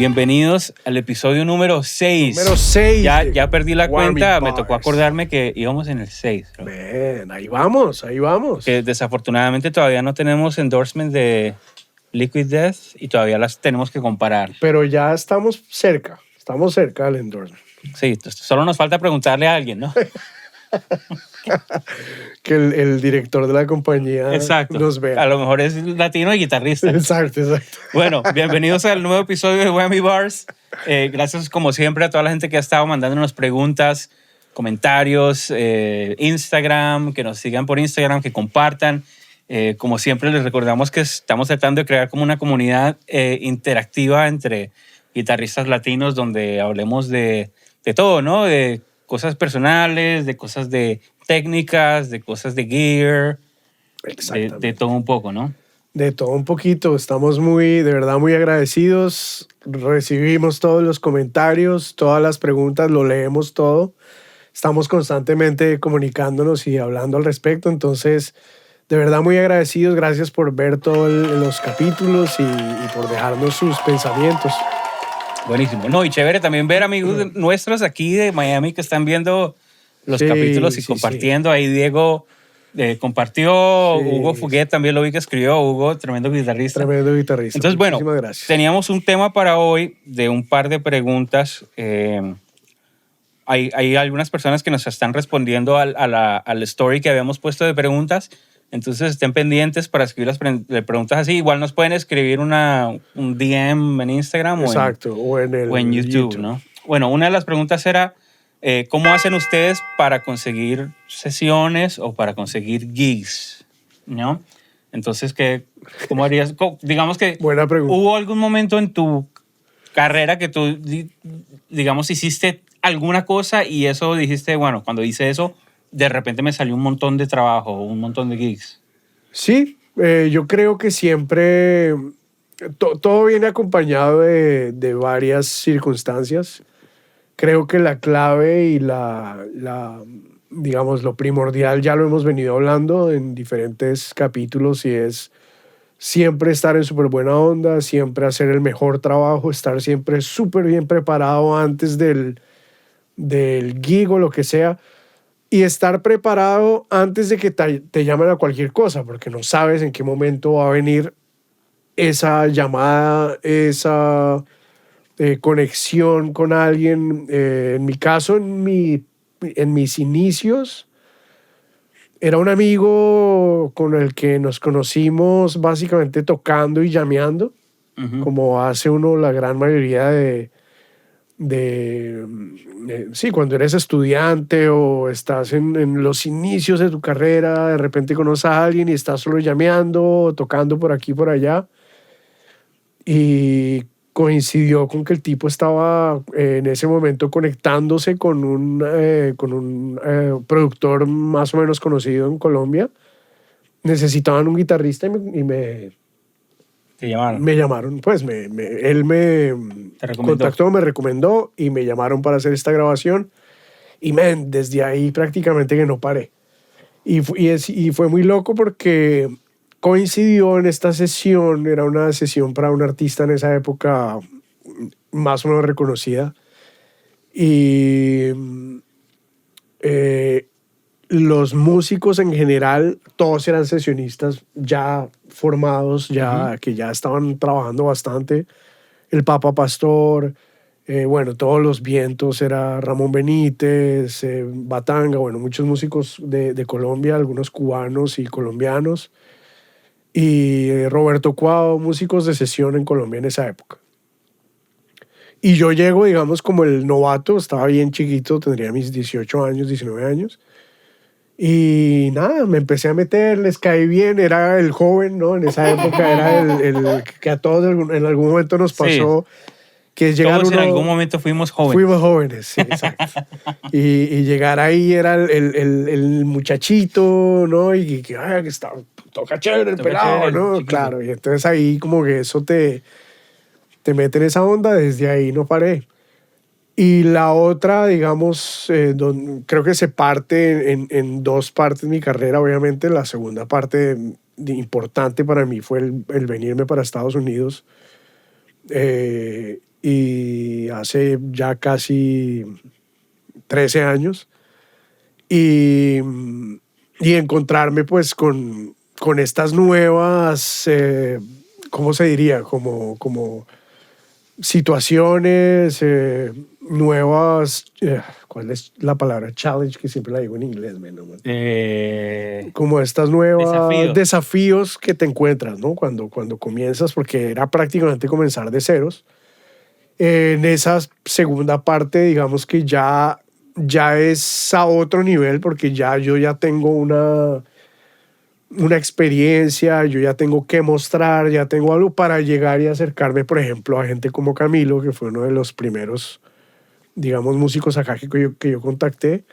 bienvenidos al episodio número 6. Número 6. Ya perdí la Warming cuenta, me Bars. tocó acordarme que íbamos en el 6. Ven, ahí vamos. Que desafortunadamente todavía no tenemos endorsement de Liquid Death y todavía las tenemos que comparar. Pero ya estamos cerca del endorsement. Sí, solo nos falta preguntarle a alguien, ¿no? Que el director de la compañía Exacto. nos vea. A lo mejor es latino y guitarrista. Exacto. Bueno, bienvenidos al nuevo episodio de Warming Bars. Gracias, como siempre, a toda la gente que ha estado mandándonos preguntas, comentarios, Instagram, que nos sigan por Instagram, que compartan. Como siempre, les recordamos que estamos tratando de crear como una comunidad interactiva entre guitarristas latinos donde hablemos de todo, ¿no? De cosas personales, de cosas de técnicas, de cosas de gear, de todo un poco, ¿no? De todo un poquito. Estamos de verdad muy agradecidos. Recibimos todos los comentarios, todas las preguntas, lo leemos todo. Estamos constantemente comunicándonos y hablando al respecto. Entonces, de verdad muy agradecidos. Gracias por ver todos los capítulos y por dejarnos sus pensamientos. Buenísimo. No, y chévere también ver amigos nuestros aquí de Miami que están viendo los capítulos y compartiendo. Sí. Ahí Diego compartió, sí, Hugo Fuguet también lo vi que escribió. Hugo, tremendo guitarrista. Entonces, bueno, teníamos un tema para hoy de un par de preguntas. Hay algunas personas que nos están respondiendo al story que habíamos puesto de preguntas. Entonces estén pendientes para escribir las preguntas así. Igual nos pueden escribir un DM en Instagram o en YouTube, ¿no? Bueno, una de las preguntas era, ¿cómo hacen ustedes para conseguir sesiones o para conseguir gigs? ¿No? Entonces, ¿cómo harías? Digamos que buena pregunta. ¿Hubo algún momento en tu carrera que tú, digamos, hiciste alguna cosa y eso dijiste, bueno, cuando hice eso, de repente me salió un montón de trabajo, un montón de gigs? Sí, yo creo que siempre todo viene acompañado de varias circunstancias. Creo que la clave y digamos, lo primordial ya lo hemos venido hablando en diferentes capítulos y es siempre estar en súper buena onda, siempre hacer el mejor trabajo, estar siempre súper bien preparado antes del gig o lo que sea. Y estar preparado antes de que te llamen a cualquier cosa, porque no sabes en qué momento va a venir esa llamada, esa conexión con alguien. En mi caso, en mis inicios, era un amigo con el que nos conocimos básicamente tocando y llameando, como hace uno la gran mayoría sí, cuando eres estudiante o estás en los inicios de tu carrera, de repente conoces a alguien y estás solo llameando o tocando por aquí por allá, y coincidió con que el tipo estaba en ese momento conectándose con un productor más o menos conocido en Colombia. Necesitaban un guitarrista y ¿Te llamaron? Me llamaron, pues él me contactó, me recomendó y me llamaron para hacer esta grabación. Y desde ahí prácticamente que no paré. Y fue muy loco porque coincidió en esta sesión, era una sesión para un artista en esa época más o menos reconocida. Y los músicos en general, todos eran sesionistas ya formados, que ya estaban trabajando bastante. El Papa Pastor, bueno, todos los vientos, era Ramón Benítez, Batanga, bueno, muchos músicos de Colombia, algunos cubanos y colombianos. Y Roberto Cuao, músicos de sesión en Colombia en esa época. Y yo llego, digamos, como el novato, estaba bien chiquito, tendría mis 18 años, 19 años. Y nada, me empecé a meter, les caí bien, era el joven, ¿no? En esa época era el que a todos en algún momento nos pasó. Sí. Que llegar todos en algún momento fuimos jóvenes. Fuimos jóvenes, sí, exacto. y llegar ahí era el muchachito, ¿no? Y que toca chévere el pelado, chévere, ¿no? chiquito. Claro, y entonces ahí como que eso te mete en esa onda, desde ahí no paré. Y la otra, digamos, creo que se parte en dos partes de mi carrera, obviamente. La segunda parte importante para mí fue el venirme para Estados Unidos. y hace ya casi 13 años. Y, y encontrarme pues con estas nuevas, ¿cómo se diría? Como situaciones, nuevas, ¿cuál es la palabra? Challenge, que siempre la digo en inglés, menos mal. Como estas nuevas desafíos que te encuentras, ¿no? Cuando comienzas, porque era prácticamente comenzar de ceros. En esa segunda parte, digamos que ya es a otro nivel, porque yo ya tengo una experiencia, yo ya tengo que mostrar, ya tengo algo para llegar y acercarme, por ejemplo, a gente como Camilo, que fue uno de los primeros, digamos, músicos acá que yo contacté,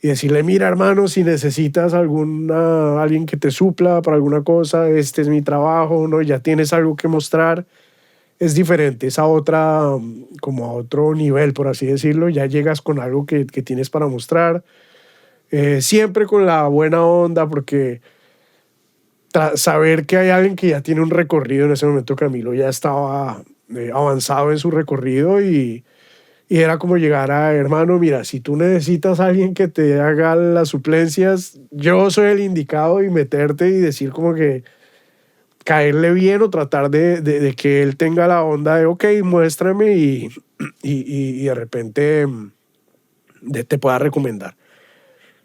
y decirle, mira, hermano, si necesitas alguien que te supla para alguna cosa, este es mi trabajo, ¿no? Ya tienes algo que mostrar. Es diferente, es como a otro nivel, por así decirlo. Ya llegas con algo que tienes para mostrar. Siempre con la buena onda, porque saber que hay alguien que ya tiene un recorrido, en ese momento Camilo ya estaba avanzado en su recorrido y era como llegar a, hermano, mira, si tú necesitas a alguien que te haga las suplencias, yo soy el indicado, y meterte y decir como que caerle bien o tratar de que él tenga la onda de, ok, muéstrame y de repente te pueda recomendar.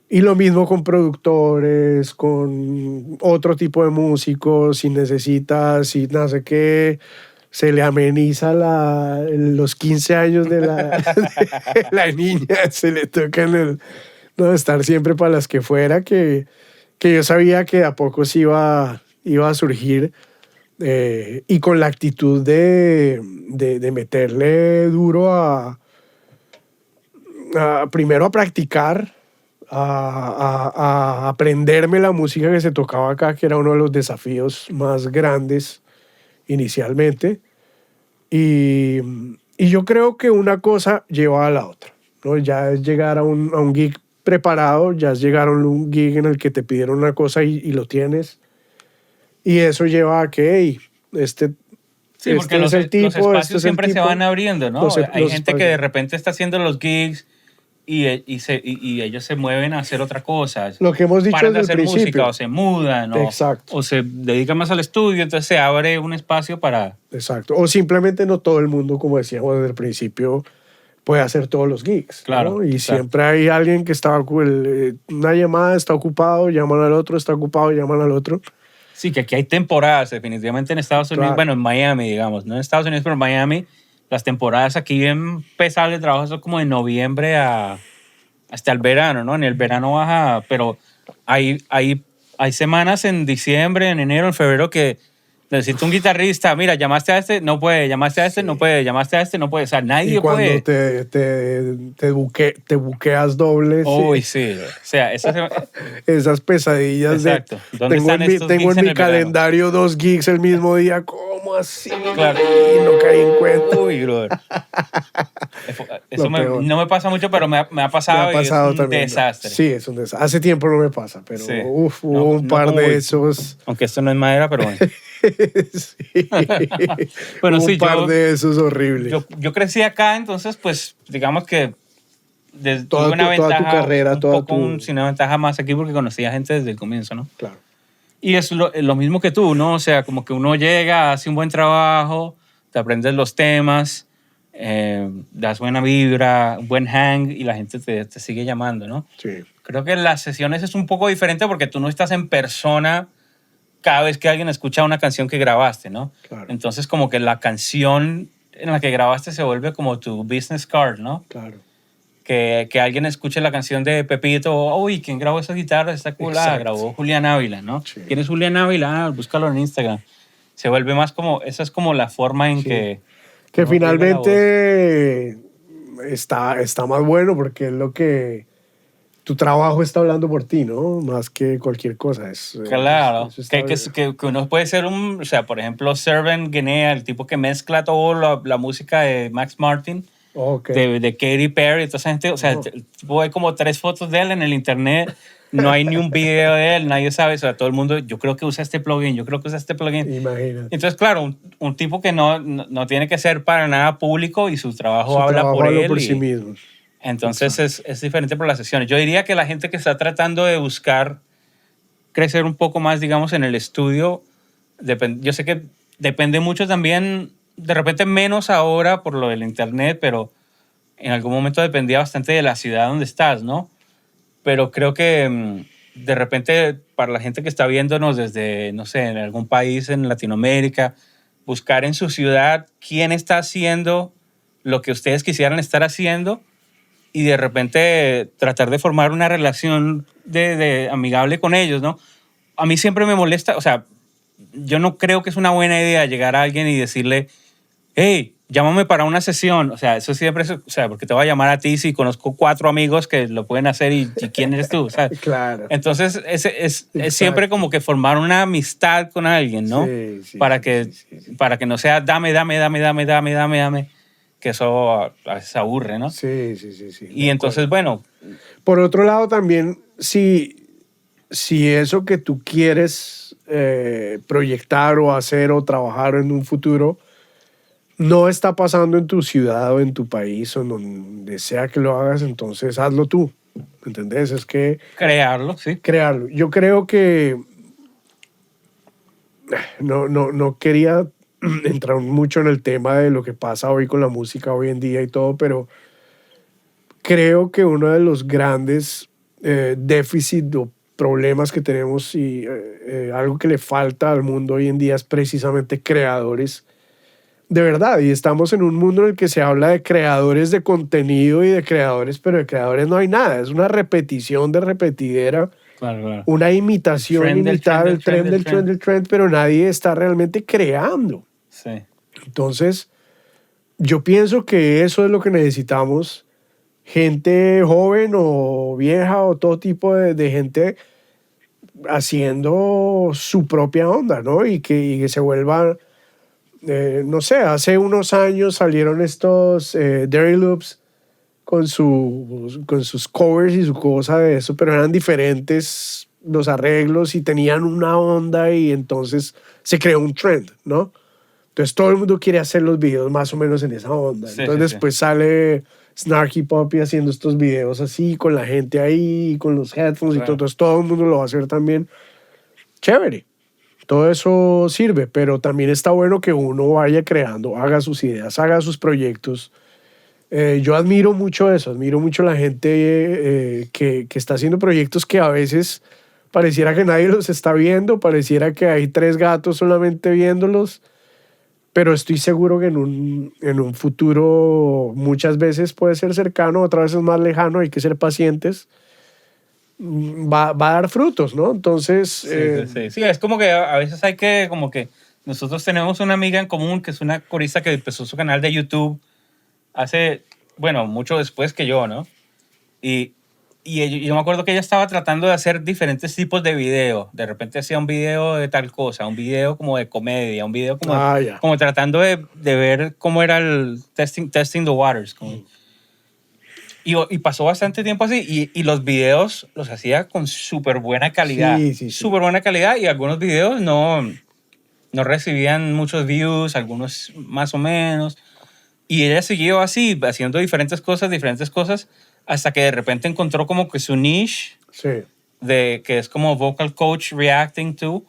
Y lo mismo con productores, con otro tipo de músicos, si necesitas, si no sé qué, se le ameniza los 15 años de la niña, se le toca no, estar siempre para las que fuera, que yo sabía que a poco se iba a surgir, y con la actitud de meterle duro primero a practicar, a aprenderme la música que se tocaba acá, que era uno de los desafíos más grandes inicialmente. Y yo creo que una cosa lleva a la otra, ¿no? Ya es llegar a un gig preparado, ya es llegar a un gig en el que te pidieron una cosa y lo tienes. Y eso lleva a que, hey, sí, porque es el tipo, los espacios este es el siempre se tipo. van abriendo, ¿no? Hay Los gente que espacios. de repente está haciendo los gigs y ellos se mueven a hacer otra cosa. Lo que hemos dicho Paran de desde el hacer música principio. o se mudan Exacto. o se dedican más al estudio, entonces se abre un espacio para... Exacto. O simplemente no todo el mundo, como decíamos desde el principio, puede hacer todos los gigs, Claro, ¿no? Y exacto. siempre hay alguien que está, una llamada, está ocupado, llaman al otro, está ocupado, llaman al otro. Sí, que aquí hay temporadas, definitivamente en Estados Unidos, Claro. bueno, en Miami, digamos, no en Estados Unidos, pero en Miami, las temporadas aquí bien pesadas de trabajo son como de noviembre hasta el verano, ¿no? En el verano baja, pero hay semanas en diciembre, en enero, en febrero que necesito un guitarrista. Mira, llamaste a este, no puede, llamaste a este, no puede, llamaste a este, no puede. O sea, Y nadie cuando puede. te buqueas doble, Uy, sí. O sea, esas pesadillas de exacto. ¿Dónde están estos tengo gigs en en mi el verano? calendario 2 gigs el mismo día. ¿Cómo así? Claro. Y no caí en cuenta. Uy, brother. Eso Lo peor. no me pasa mucho, pero me ha Me pasado ha y es pasado un también. desastre. Sí, es un desastre. Hace tiempo no me pasa, pero Sí. hubo un par como de Will. esos. Aunque esto no es madera, pero bueno. Sí. Bueno, Hubo sí, un par de esos horribles. yo crecí acá, entonces, pues, digamos que tuve una Toda tu ventaja, carrera, un poco, sin una ventaja más aquí porque conocía gente desde el comienzo, ¿no? Claro. Y es lo mismo que tú, ¿no? O sea, como que uno llega, hace un buen trabajo, te aprendes los temas, das buena vibra, un buen hang y la gente te sigue llamando, ¿no? Sí. Creo que en las sesiones es un poco diferente porque tú no estás en persona cada vez que alguien escucha una canción que grabaste, ¿no? Claro. Entonces como que la canción en la que grabaste se vuelve como tu business card, ¿no? Claro. Que alguien escuche la canción de Pepito, uy, ¿quién grabó esa guitarra? Está cool, grabó Julián Ávila, ¿no? Sí. ¿Quién es Julián Ávila? Búscalo en Instagram. Se vuelve más como, esa es como la forma en Sí. que Que uno riega la voz. finalmente está más bueno porque es lo que tu trabajo está hablando por ti, ¿no? Más que cualquier cosa. Claro, Eso está bien. que uno puede ser o sea, por ejemplo, Servant Guinea, el tipo que mezcla toda la música de Max Martin, Ok. de Katy Perry, toda esa gente, o sea, Oh. el tipo, hay como 3 fotos de él en el internet no hay ni un video de él, nadie sabe, o sea, todo el mundo, yo creo que usa este plugin, yo creo que usa este plugin. Imagínate. Entonces, claro, un tipo que no tiene que ser para nada público y su trabajo Su habla trabajo por habla él. por sí mismo. Entonces es diferente por las sesiones. Yo diría que la gente que está tratando de buscar crecer un poco más, digamos, en el estudio, yo sé que depende mucho también, de repente menos ahora por lo del internet, pero en algún momento dependía bastante de la ciudad donde estás, ¿no? Pero creo que de repente para la gente que está viéndonos desde, no sé, en algún país en Latinoamérica, buscar en su ciudad quién está haciendo lo que ustedes quisieran estar haciendo y de repente tratar de formar una relación de amigable con ellos, ¿no? A mí siempre me molesta, o sea, yo no creo que es una buena idea llegar a alguien y decirle, hey, llámame para una sesión. O sea, eso siempre es, o sea, porque te voy a llamar a ti si conozco 4 amigos que lo pueden hacer y quién eres tú, ¿sabes? Claro. Entonces, es siempre como que formar una amistad con alguien, ¿no? Sí, para que no sea dame, que eso a veces aburre, ¿no? Sí. Y entonces, bueno, Por otro lado, también, si eso que tú quieres proyectar o hacer o trabajar en un futuro no está pasando en tu ciudad o en tu país o en donde sea que lo hagas, entonces hazlo tú. ¿Entendés? Es que crearlo, sí. crearlo. Yo creo que no quería entrar mucho en el tema de lo que pasa hoy con la música hoy en día y todo, pero creo que uno de los grandes déficits o problemas que tenemos y algo que le falta al mundo hoy en día es precisamente creadores de verdad. Y estamos en un mundo en el que se habla de creadores de contenido y de creadores, pero de creadores no hay nada. Es una repetición de repetidera. Claro. Una imitación, imitar el trend, pero nadie está realmente creando. Sí. Entonces, yo pienso que eso es lo que necesitamos. Gente joven o vieja o todo tipo de gente haciendo su propia onda, ¿no? Y que se vuelva, no sé, hace unos años salieron estos Dirty Loops con sus covers y su cosa de eso, pero eran diferentes los arreglos y tenían una onda y entonces se creó un trend, ¿no? Entonces todo el mundo quiere hacer los videos más o menos en esa onda. Sí, Entonces sí. después sale Snarky Puppy haciendo estos videos así, con la gente ahí, con los headphones y todo. Entonces todo el mundo lo va a hacer también. Chévere. Todo eso sirve, pero también está bueno que uno vaya creando, haga sus ideas, haga sus proyectos. Yo admiro mucho eso, admiro mucho la gente que está haciendo proyectos que a veces pareciera que nadie los está viendo, pareciera que hay 3 gatos solamente viéndolos, pero estoy seguro que en un futuro muchas veces puede ser cercano, otras veces más lejano, hay que ser pacientes, va a dar frutos, ¿no? Entonces... Sí, es como que a veces hay que, como que nosotros tenemos una amiga en común que es una corista que empezó su canal de YouTube hace, bueno, mucho después que yo, ¿no? Y yo me acuerdo que ella estaba tratando de hacer diferentes tipos de video. De repente hacía un video de tal cosa, un video como de comedia, un video como, como tratando de ver cómo era el testing the waters. Y pasó bastante tiempo así y los videos los hacía con súper buena calidad. Sí. Súper buena calidad y algunos videos no recibían muchos views, algunos más o menos. Y ella siguió así, haciendo diferentes cosas, hasta que de repente encontró como que su niche, que es como vocal coach reacting to,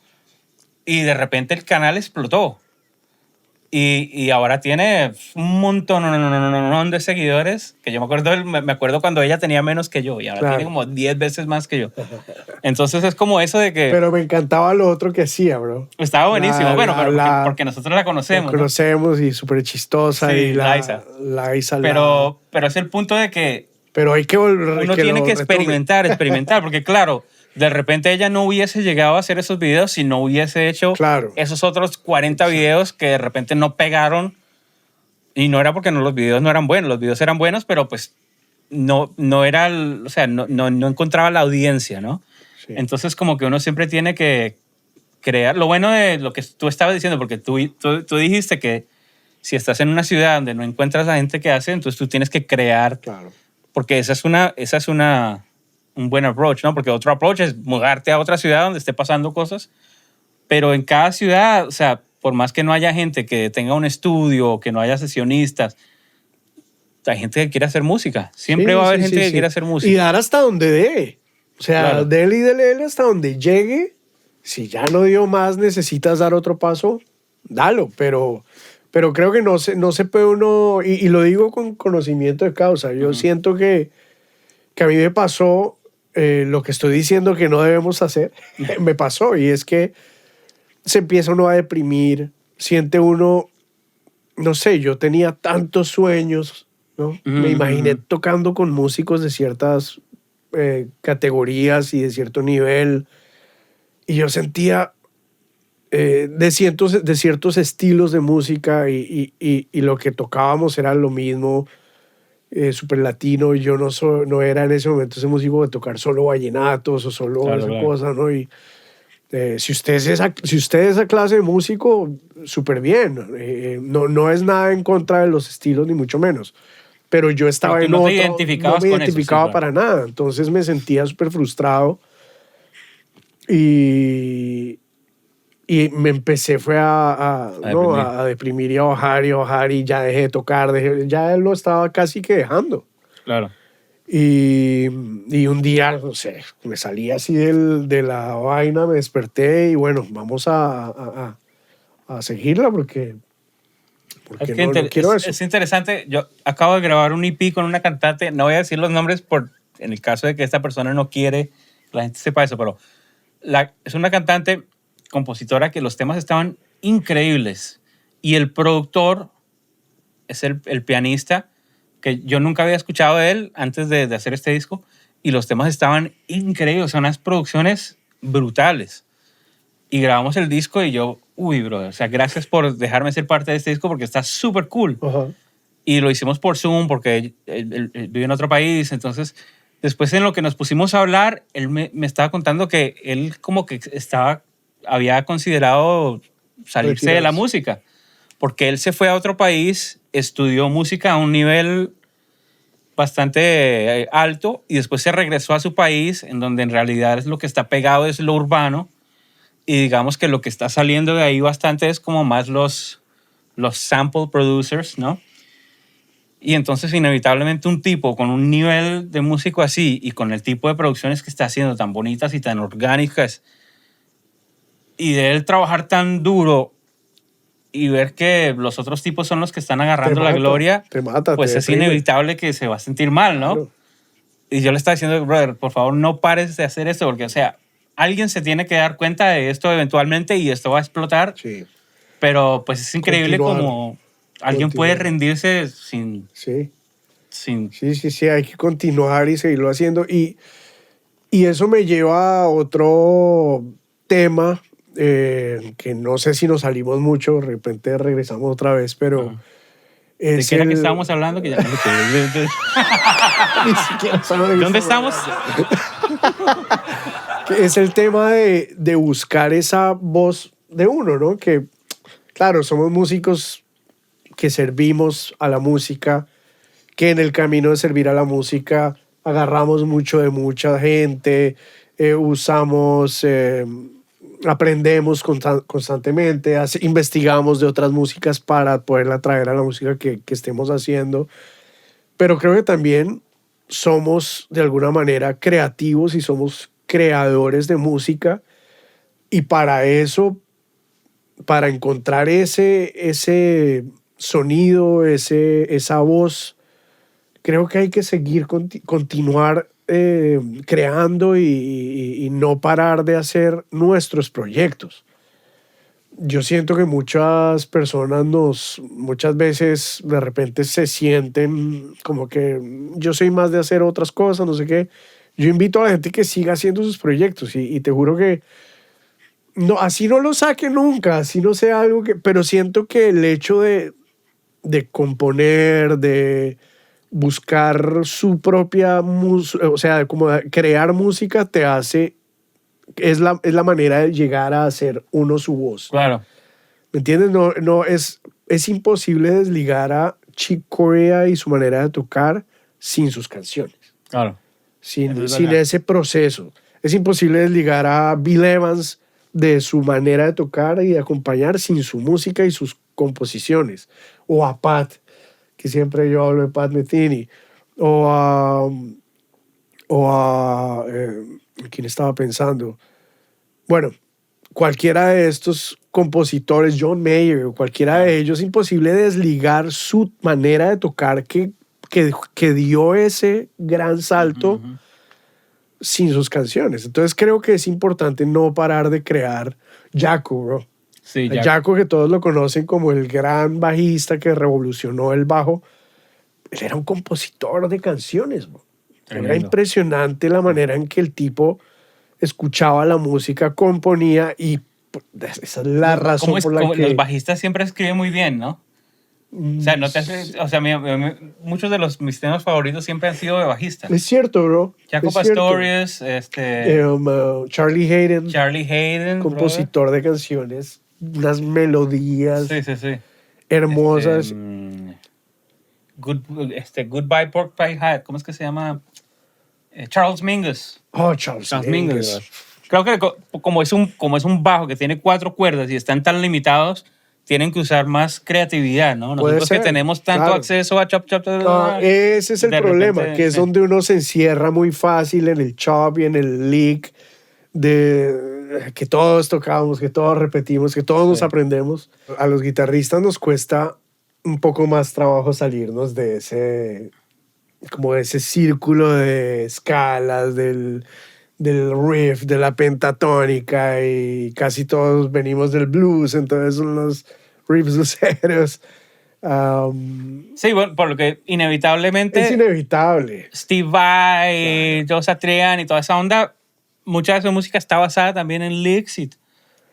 y de repente el canal explotó. Y ahora tiene un montón de seguidores, que yo me acuerdo cuando ella tenía menos que yo, y ahora tiene como 10 veces más que yo. Entonces es como eso de que... Pero me encantaba lo otro que hacía, bro. Estaba buenísimo, porque nosotros la conocemos. La conocemos, ¿no? Y súper chistosa. Sí, y Liza. Pero es el punto de que... Pero hay que volver... Uno tiene que experimentar, porque claro... De repente ella no hubiese llegado a hacer esos videos si no hubiese hecho esos otros 40 videos que de repente no pegaron. Y no era porque los videos no eran buenos. Los videos eran buenos, pero pues no era, o sea, no encontraba la audiencia, ¿no? Sí. Entonces como que uno siempre tiene que crear. Lo bueno de lo que tú estabas diciendo, porque tú dijiste que si estás en una ciudad donde no encuentras a gente que hace, entonces tú tienes que crear. Claro. Porque esa es una un buen approach, ¿no? Porque otro approach es mudarte a otra ciudad donde esté pasando cosas, pero en cada ciudad, o sea, por más que no haya gente que tenga un estudio, que no haya sesionistas, hay gente que quiere hacer música. Siempre va a haber gente que quiere hacer música. Y dar hasta donde dé. O sea, Claro. dele y dele hasta donde llegue. Si ya no dio más, necesitas dar otro paso, dalo. Pero creo que no se puede uno, y lo digo con conocimiento de causa. Yo siento que a mí me pasó lo que estoy diciendo que no debemos hacer. Me pasó, y es que se empieza uno a deprimir. Siente uno, no sé, yo tenía tantos sueños, ¿no? Me imaginé tocando con músicos de ciertas categorías y de cierto nivel, y yo sentía de ciertos estilos de música, y lo que tocábamos era lo mismo, súper latino, y yo no era en ese momento ese músico de tocar solo vallenatos o solo Claro, esa claro. cosa, ¿no? Y si usted es esa clase de músico, súper bien. No es nada en contra de los estilos, ni mucho menos. Pero yo estaba Pero tú en no te otro, identificabas no me con eso, sí, identificaba claro. para nada. Entonces me sentía súper frustrado, y me empecé fue ¿no? deprimir. a deprimir, y a bajar, y ya dejé de tocar. Ya lo estaba casi que dejando. Claro. Y un día, no sé, me salí así de la vaina, me desperté, y bueno, vamos a seguirla porque Es que no quiero eso. es interesante. Yo acabo de grabar un EP con una cantante. No voy a decir los nombres en el caso de que esta persona no quiere que la gente sepa eso, pero es una cantante, compositora, que los temas estaban increíbles. Y el productor es el pianista, que yo nunca había escuchado de él antes de hacer este disco. Y los temas estaban increíbles. Son unas producciones brutales. Y grabamos el disco y yo, uy, bro, o sea, gracias por dejarme ser parte de este disco porque está súper cool. Ajá. Y lo hicimos por Zoom porque él vive en otro país. Entonces, después en lo que nos pusimos a hablar, él me estaba contando que él como que había considerado salirse de la Retirarse. música. Porque él se fue a otro país, estudió música a un nivel bastante alto y después se regresó a su país, en donde en realidad es lo que está pegado es lo urbano. Y digamos que lo que está saliendo de ahí bastante es como más los sample producers, ¿no? Y entonces inevitablemente un tipo con un nivel de músico así y con el tipo de producciones que está haciendo tan bonitas y tan orgánicas, y de él trabajar tan duro y ver que los otros tipos son los que están agarrando la gloria, te mata, pues te es deprime. inevitable que se va a sentir mal, ¿no? Claro. Y yo le estaba diciendo, brother, por favor no pares de hacer esto, porque, o sea, alguien se tiene que dar cuenta de esto eventualmente y esto va a explotar. Sí, Pero pues es increíble Continuar. como alguien puede Continuar. rendirse sí. sin... Sí, hay que continuar y seguirlo haciendo. Y eso me lleva a otro tema, que no sé si nos salimos mucho, de repente regresamos otra vez, pero Ajá. ¿De qué era que estábamos hablando? Que ya no lo sé. Ni siquiera sabe de qué ¿Dónde estamos? Que es el tema de buscar esa voz de uno, ¿no? Que, claro, somos músicos que servimos a la música, que en el camino de servir a la música agarramos mucho de mucha gente, usamos, aprendemos constantemente, investigamos de otras músicas para poderla traer a la música que estemos haciendo. Pero creo que también somos de alguna manera creativos y somos creadores de música, y para eso, para encontrar ese sonido, esa voz, creo que hay que seguir, continuar creando, y no parar de hacer nuestros proyectos. Yo siento que muchas personas muchas veces de repente se sienten como que yo soy más de hacer otras cosas, no sé qué. Yo invito a la gente que siga haciendo sus proyectos, y te juro que no, así no lo saque nunca, así no sea algo que, pero siento que el hecho de componer, de buscar su propia música, o sea, como crear música, es la manera de llegar a hacer uno su voz. Claro. ¿Me entiendes? No es imposible desligar a Chick Corea y su manera de tocar sin sus canciones. Claro. sin verdad. ese proceso. Es imposible desligar a Bill Evans de su manera de tocar y de acompañar sin su música y sus composiciones. O a Pat, que siempre yo hablo de Pat Metheny. ¿Quién estaba pensando? Bueno, cualquiera de estos compositores, John Mayer, cualquiera de ellos, es imposible desligar su manera de tocar que dio ese gran salto sin sus canciones. Entonces creo que es importante no parar de crear. Jaco, bro. Sí, Jaco, que todos lo conocen como el gran bajista que revolucionó el bajo, él era un compositor de canciones, bro. Era Tremendo. impresionante la manera en que el tipo escuchaba la música, componía y esa es la razón por la que... Los bajistas siempre escriben muy bien, ¿no? O sea, no te hace, o sea, muchos de mis temas favoritos siempre han sido de bajistas. Es cierto, bro. Jaco Es cierto. Pastorius, Charlie Hayden, Charlie Hayden, compositor de canciones, unas melodías sí, sí, sí. hermosas. Goodbye Pork Pie Hat, ¿cómo es que se llama? Charles Mingus. Charles Mingus. Mingus. Creo que como es un bajo que tiene 4 cuerdas y están tan limitados, tienen que usar más creatividad, ¿no? Nosotros que tenemos tanto acceso a chop. Ese es el problema, que es donde uno se encierra muy fácil en el chop y en el lick, de que todos tocamos, que todos repetimos, que todos nos aprendemos. A los guitarristas nos cuesta un poco más trabajo salirnos de ese círculo de escalas, del riff, de la pentatónica, y casi todos venimos del blues, entonces son los riffs blueseros. Sí, bueno, por lo que inevitablemente... Es inevitable. Steve Vai, Joe Satriani y toda esa onda, mucha de su música está basada también en licks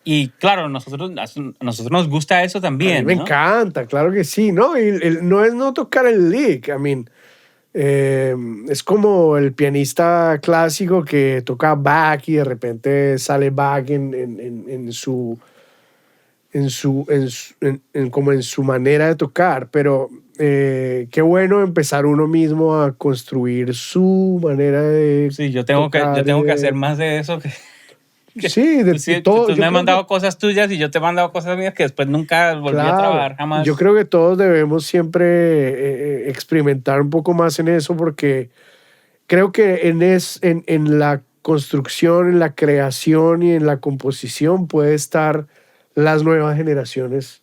y claro, a nosotros nos gusta eso también. A mí me encanta, claro que sí, ¿no? Y no es no tocar el lick, I mean, es como el pianista clásico que toca Bach y de repente sale Bach en su manera de tocar, pero qué bueno empezar uno mismo a construir su manera de sí, yo tengo que hacer más de eso. Sí, todo. Tú me has mandado cosas tuyas y yo te he mandado cosas mías que después nunca volví a trabajar jamás. Yo creo que todos debemos siempre experimentar un poco más en eso, porque creo que en la construcción, en la creación y en la composición puede estar las nuevas generaciones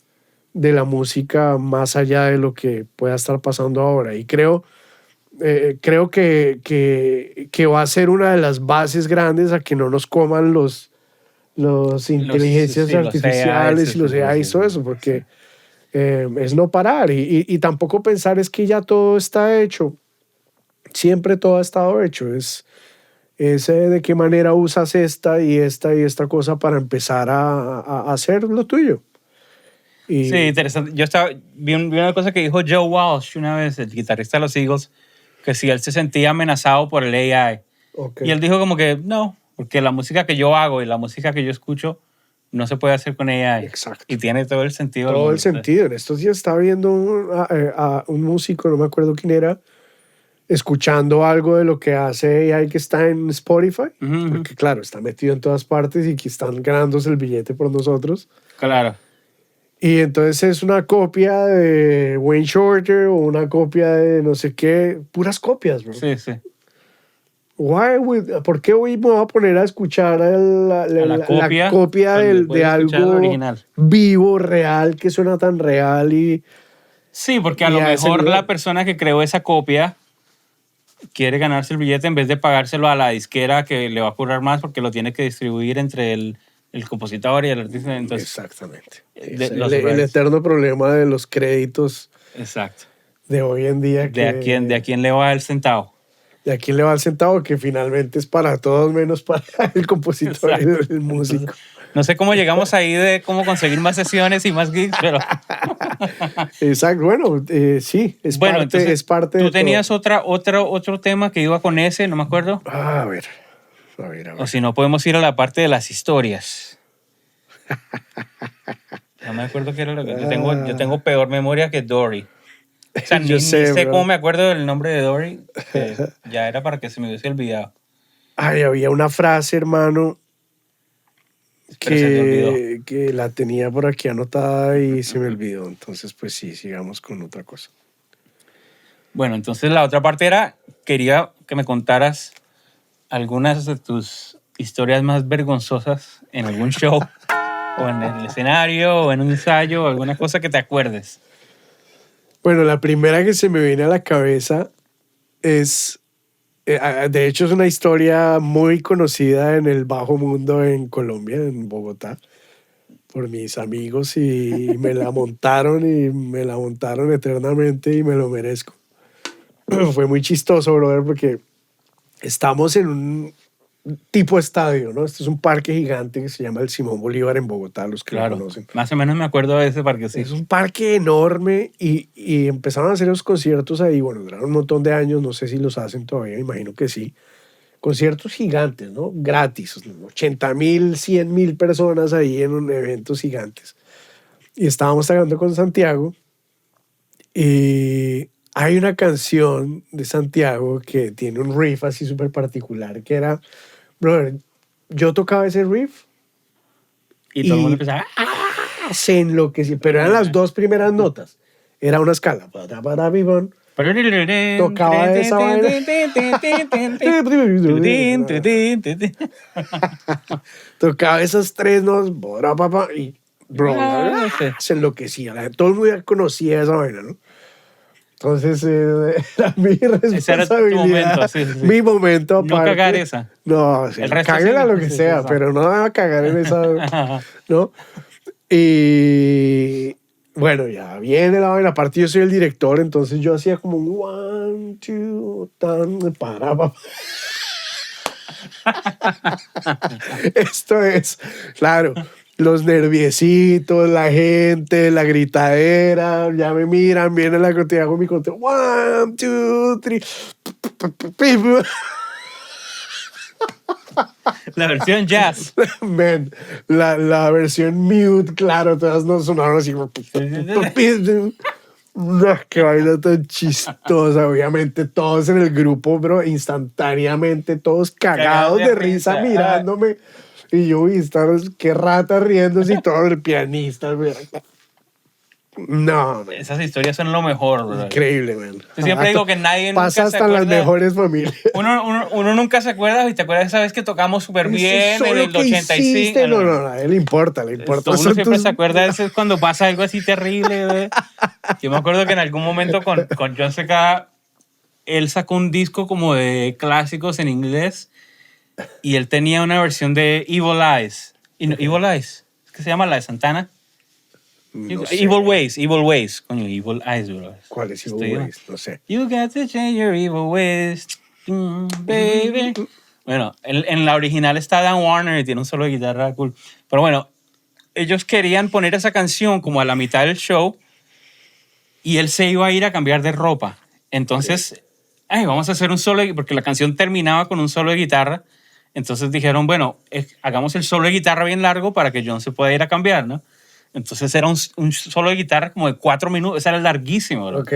de la música más allá de lo que pueda estar pasando ahora. Y creo que va a ser una de las bases grandes a que no nos coman los inteligencias artificiales y los AI y todo eso, porque es no parar y tampoco pensar es que ya todo está hecho. Siempre todo ha estado hecho. Es de qué manera usas esta cosa para empezar a hacer lo tuyo. Sí, interesante. Yo vi una cosa que dijo Joe Walsh una vez, el guitarrista de los Eagles, que si él se sentía amenazado por el AI. Okay. Y él dijo como que no, porque la música que yo hago y la música que yo escucho no se puede hacer con AI. Exacto. Y tiene todo el sentido. Todo el sentido. En estos días estaba viendo a un músico, no me acuerdo quién era, escuchando algo de lo que hace AI que está en Spotify, porque claro, está metido en todas partes y que están ganándose el billete por nosotros. Claro. Y entonces es una copia de Wayne Shorter o una copia de no sé qué, puras copias, bro. Sí, sí. ¿Por qué hoy me voy a poner a escuchar la copia de algo original, vivo, real, que suena tan real? Sí, porque a lo mejor la persona que creó esa copia quiere ganarse el billete en vez de pagárselo a la disquera, que le va a cobrar más porque lo tiene que distribuir entre el compositor y el artista. Entonces, exactamente. El eterno problema de los créditos. Exacto. De hoy en día. ¿De a quién le va el centavo? ¿De a quién le va el centavo? Que finalmente es para todos menos para el compositor y el músico. No sé cómo llegamos ahí de cómo conseguir más sesiones y más gigs, pero... Exacto. Bueno, sí, es parte ¿Tú tenías otro tema que iba con ese? No me acuerdo. A ver. O si no, podemos ir a la parte de las historias. No me acuerdo qué era lo que... Yo tengo peor memoria que Dory. O sea, Yo ni sé, sé bro. cómo me acuerdo del nombre de Dory, que ya era para que se me hubiese olvidado. Ay, había una frase, hermano, Pero se te olvidó. que la tenía por aquí anotada y se me olvidó. Entonces, pues sí, sigamos con otra cosa. Bueno, entonces la otra parte era, quería que me contaras algunas de tus historias más vergonzosas en algún show o en el escenario o en un ensayo o alguna cosa que te acuerdes. Bueno, la primera que se me viene a la cabeza es, de hecho, es una historia muy conocida en el bajo mundo en Colombia, en Bogotá, por mis amigos y me la montaron eternamente y me lo merezco. Fue muy chistoso, brother, porque estamos en un tipo estadio, ¿no? Este es un parque gigante que se llama el Simón Bolívar en Bogotá, los que lo Claro, conocen. más o menos me acuerdo de ese parquecito. Es un parque enorme y empezaron a hacer los conciertos ahí, bueno, duraron un montón de años, no sé si los hacen todavía, imagino que sí. Conciertos gigantes, ¿no? Gratis, 80.000, 100.000 personas ahí en un eventos gigantes. Y estábamos tocando con Santiago y hay una canción de Santiago que tiene un riff así súper particular, que era, brother, yo tocaba ese riff Y todo el mundo y empezaba... se enloqueció, pero eran las dos primeras notas. Era una escala. Tocaba esa vaina. Tocaba esas tres notas. Y bro, se enloquecía. Todo el mundo ya conocía esa vaina, ¿no? Entonces era mi Ese era tu momento, responsabilidad, sí, sí, sí. mi momento No aparte. cagar esa. No, sí, El resto cáguela sí, lo que sí, sea, sí, pero no me va a cagar en esa, ¿no? Y bueno, ya viene la vaina. Aparte, yo soy el director, entonces yo hacía como un 1, 2, para. Esto es, claro, los nerviecitos, la gente, la gritadera, ya me miran, viene la que hago mi conteo. 1, 2, 3. La versión jazz. Man, la versión mute, claro, todas no sonaron así. No, qué vaina tan chistosa. Obviamente, todos en el grupo, bro, instantáneamente, todos cagados de risa mirándome. Y yo, uy, qué rata riéndose y todo el pianista. No, man. Esas historias son lo mejor, bro. Increíble, man. Yo siempre digo que nadie Pasa nunca se hasta en las acuerda. mejores familias. Uno nunca se acuerda, y te acuerdas esa vez que tocamos súper bien en el 85. Hiciste, no, a él le importa, le importa. Uno siempre se acuerda de eso cuando pasa algo así terrible, güey. Yo me acuerdo que en algún momento con John Seca, él sacó un disco como de clásicos en inglés y él tenía una versión de Evil Eyes. Evil Eyes, ¿es que se llama la de Santana? No sé. Evil Ways. Coño, Evil Eyes, bro. ¿Cuál es Evil Ways? No sé. You got to change your evil ways, baby. Bueno, en la original está Dan Warner y tiene un solo de guitarra cool. Pero bueno, ellos querían poner esa canción como a la mitad del show y él se iba a ir a cambiar de ropa. Entonces, vamos a hacer un solo, porque la canción terminaba con un solo de guitarra. Entonces dijeron, bueno, hagamos el solo de guitarra bien largo para que John se pueda ir a cambiar, ¿no? Entonces era un solo de guitarra como de 4 minutos. Ese era larguísimo, bro. Ok.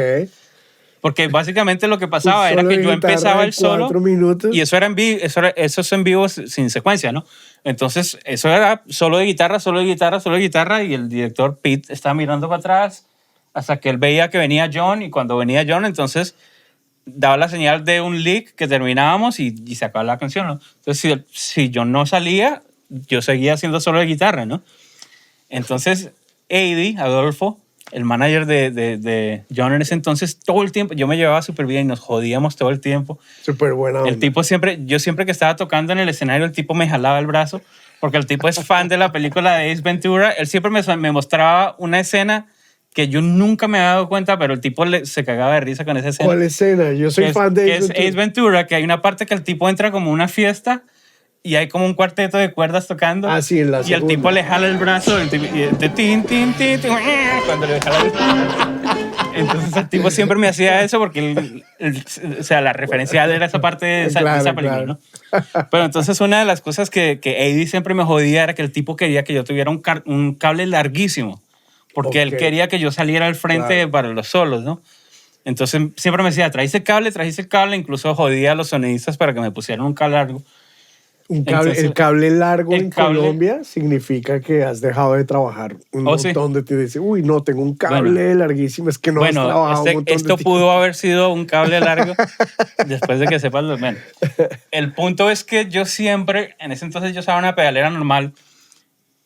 Porque básicamente lo que pasaba era que yo empezaba el solo 4 minutos. y eso era en vivo, eso es en vivo sin secuencia, ¿no? Entonces eso era solo de guitarra, solo de guitarra, solo de guitarra y el director Pete estaba mirando para atrás hasta que él veía que venía John y cuando venía John entonces daba la señal de un lick que terminábamos y se acababa la canción, ¿no? Entonces si John no salía, yo seguía haciendo solo de guitarra, ¿no? Entonces Eddie, Adolfo, el manager de John en ese entonces, todo el tiempo, yo me llevaba súper bien y nos jodíamos todo el tiempo. Súper buena onda. El tipo yo siempre que estaba tocando en el escenario, el tipo me jalaba el brazo, porque el tipo es fan de la película de Ace Ventura. Él siempre me mostraba una escena que yo nunca me había dado cuenta, pero el tipo se cagaba de risa con esa escena. ¿Cuál escena? Yo soy fan de Ace Ventura. Ace Ventura, que hay una parte que el tipo entra como una fiesta y hay como un cuarteto de cuerdas tocando. Ah, sí, en la y segunda. el tipo le jala el brazo cuando le jala el brazo. Entonces el tipo siempre me hacía eso porque o sea, la referencia era esa parte de esa película, ¿no? Pero entonces una de las cosas que Eddie siempre me jodía era que el tipo quería que yo tuviera un cable larguísimo porque él quería que yo saliera al frente para los solos, ¿no? Entonces siempre me decía, trajiste el cable, incluso jodía a los sonidistas para que me pusieran un cable largo. Entonces, el cable largo el en cable- Colombia significa que has dejado de trabajar un Sí. montón de tiempo. Dice, uy, no, tengo un cable larguísimo, es que no has Bueno, trabajado un montón de esto tiempo. pudo haber sido un cable largo después de que sepas lo menos. El punto es que yo siempre, en ese entonces yo usaba una pedalera normal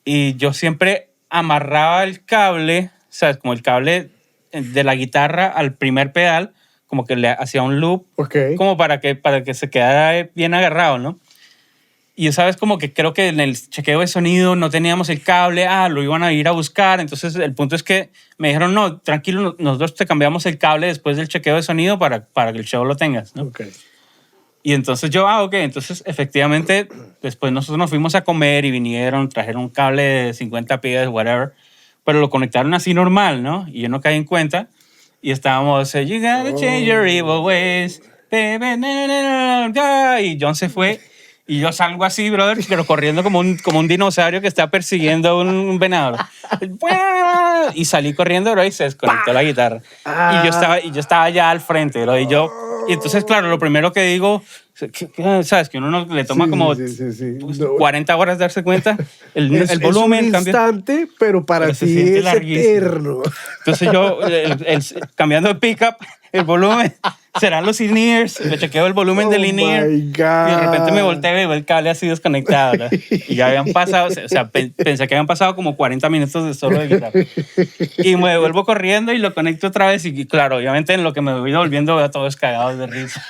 y yo siempre amarraba el cable, o sea, como el cable de la guitarra al primer pedal, como que le hacía un loop, Ok. como para que se quedara bien agarrado, ¿no? Y esa vez como que creo que en el chequeo de sonido no teníamos el cable, lo iban a ir a buscar. Entonces el punto es que me dijeron, no, tranquilo, nosotros te cambiamos el cable después del chequeo de sonido para que el show lo tengas, ¿no? Ok. Y entonces yo, ok. Entonces efectivamente después nosotros nos fuimos a comer y vinieron, trajeron un cable de 50 pies, whatever, pero lo conectaron así normal, ¿no? Y yo no caí en cuenta y estábamos, you gotta change your evil ways, baby, na, na, na, na", y John se fue. Y yo salgo así, brother, pero corriendo como un dinosaurio que está persiguiendo a un venado. Y salí corriendo, bro, y se desconectó la guitarra. Y yo estaba ya al frente, bro, y entonces, claro, lo primero que digo, ¿sabes? Que uno no le toma Sí, como sí. pues, No, 40 horas darse cuenta. El volumen es un cambia. instante, pero para Pero se ti siente es larguísimo. eterno. Entonces yo, cambiando de pickup, el volumen, serán los in-ears, le chequeo el volumen del in-ear my y de repente me God. volteo y veo el cable así desconectado, ¿no? Y ya habían pasado, o sea, pensé que habían pasado como 40 minutos de solo de guitarra. Y me devuelvo corriendo y lo conecto otra vez y claro, obviamente en lo que me voy volviendo veo a todos cagados de risa.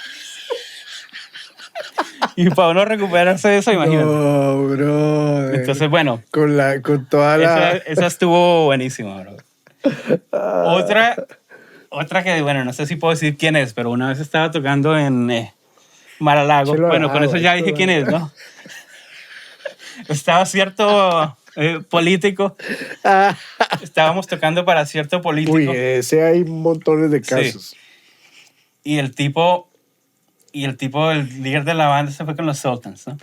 Y para uno recuperarse de eso, imagínate. No, bro. Entonces, bueno, Con toda la... esa estuvo buenísima, bro. Otra que, bueno, no sé si puedo decir quién es, pero una vez estaba tocando en Mar-a-Lago. Échalo al Bueno, con eso agua, ya échalo dije al quién es, agua. ¿no? Estaba cierto político. Estábamos tocando para cierto político. Uy, ese hay montones de casos. Y el líder de la banda se fue con los Sultans, ¿no?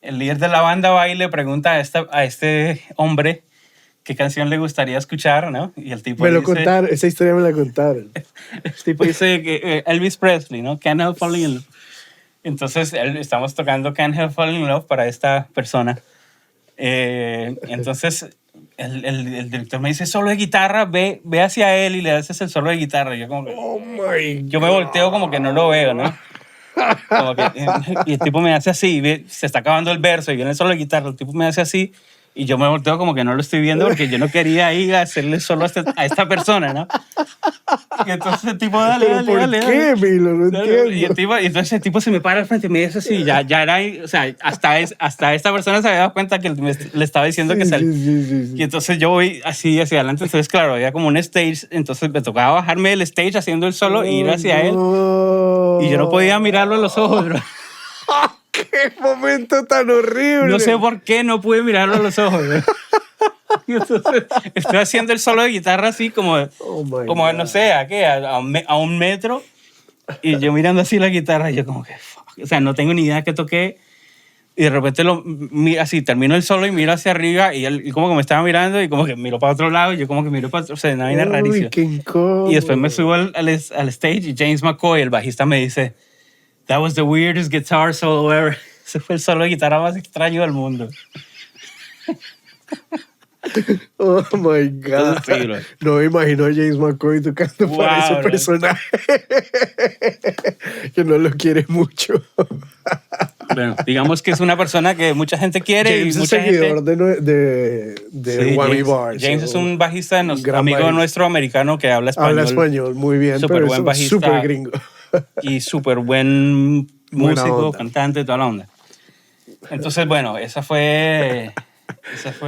El líder de la banda va y le pregunta a este hombre qué canción le gustaría escuchar, ¿no? Y el tipo Me lo dice, contaron, esa historia me la contaron. el tipo dice que Elvis Presley, ¿no? Can't Help Falling in Love. Entonces estamos tocando Can't Help Falling in Love para esta persona. Entonces el director me dice, solo de guitarra, ve hacia él y le haces el solo de guitarra. Y yo como que, Oh my yo me volteo como que no lo veo, ¿no? Como que, y el tipo me hace así, se está acabando el verso y viene el solo de guitarra, el tipo me hace así y yo me volteo como que no lo estoy viendo porque yo no quería ir a hacerle solo a esta persona, ¿no? Y entonces el tipo, dale, ¿Pero dale, por dale, qué, dale. Milo? No entiendo. Y entonces el tipo se me para al frente y me dice así, ya era, o sea, hasta esta persona se había dado cuenta que le estaba diciendo que sal. Sí. Y entonces yo voy así hacia adelante, entonces claro, había como un stage, entonces me tocaba bajarme del stage haciendo el solo e ir hacia él. Y yo no podía mirarlo a los ojos, bro. ¡Qué momento tan horrible! No sé por qué no pude mirarlo a los ojos, bro. Y entonces estoy haciendo el solo de guitarra así como, Oh my como God. no sé, a un metro. Y yo mirando así la guitarra, y yo como que, fuck. O sea, no tengo ni idea qué toqué. Y de repente así, termino el solo y miro hacia arriba y él como que me estaba mirando y como que miro para otro lado y yo como que miro para otro, o sea, una vaina rarísima. Uy, qué incómodo. Y después me subo al stage y James McCoy, el bajista, me dice, that was the weirdest guitar solo ever. Ese fue el solo de guitarra más extraño del mundo. Oh my God. Entonces, sí, bro. No me imagino a James McCoy tocando Wow, para ese bro. personaje que no lo quiere mucho. Bueno, digamos que es una persona que mucha gente quiere James y es mucha seguidor gente... de Sí, Whammy Bars. James es un bajista, un gran amigo bajista. nuestro americano que habla español. Habla español muy bien, Súper pero buen es bajista. súper gringo. Y súper buen Buena músico, onda. cantante, toda la onda. Entonces, bueno, esa fue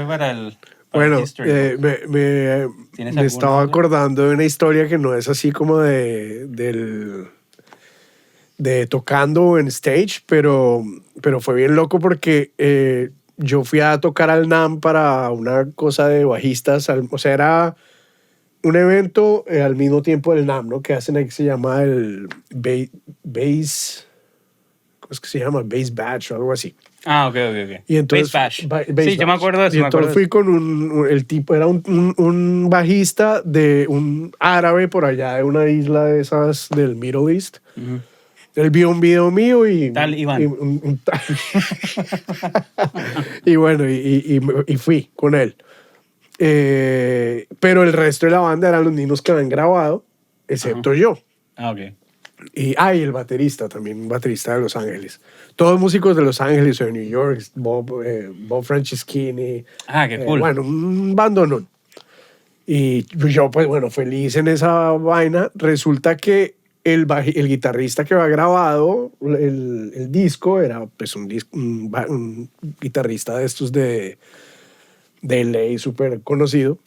para el Bueno, history. me ¿Tienes alguna estaba otra? acordando de una historia que no es así como de tocando en stage, pero fue bien loco porque yo fui a tocar al NAM para una cosa de bajistas, o sea, era un evento al mismo tiempo del NAM, ¿no? Que hacen ahí que se llama el Bass, ¿cómo es que se llama? Bass Batch o algo así. Ah, ok. Y entonces, Bass Bash. Bass Sí, yo me Bash. acuerdo de eso. Y entonces fui con el tipo, era un bajista de un árabe por allá de una isla de esas del Middle East. Ujú. Él vio un video mío y... Tal Iván. Y bueno, y fui con él. Pero el resto de la banda eran los mismos que habían grabado, excepto yo. Ah, ok. Y el baterista también, un baterista de Los Ángeles. Todos músicos de Los Ángeles o de New York, Bob Franceschini. Ah, qué cool. Bueno, un bandonón. Y yo, pues bueno, feliz en esa vaina. Resulta que el guitarrista que había grabado el disco era pues un guitarrista de estos de LA súper conocido.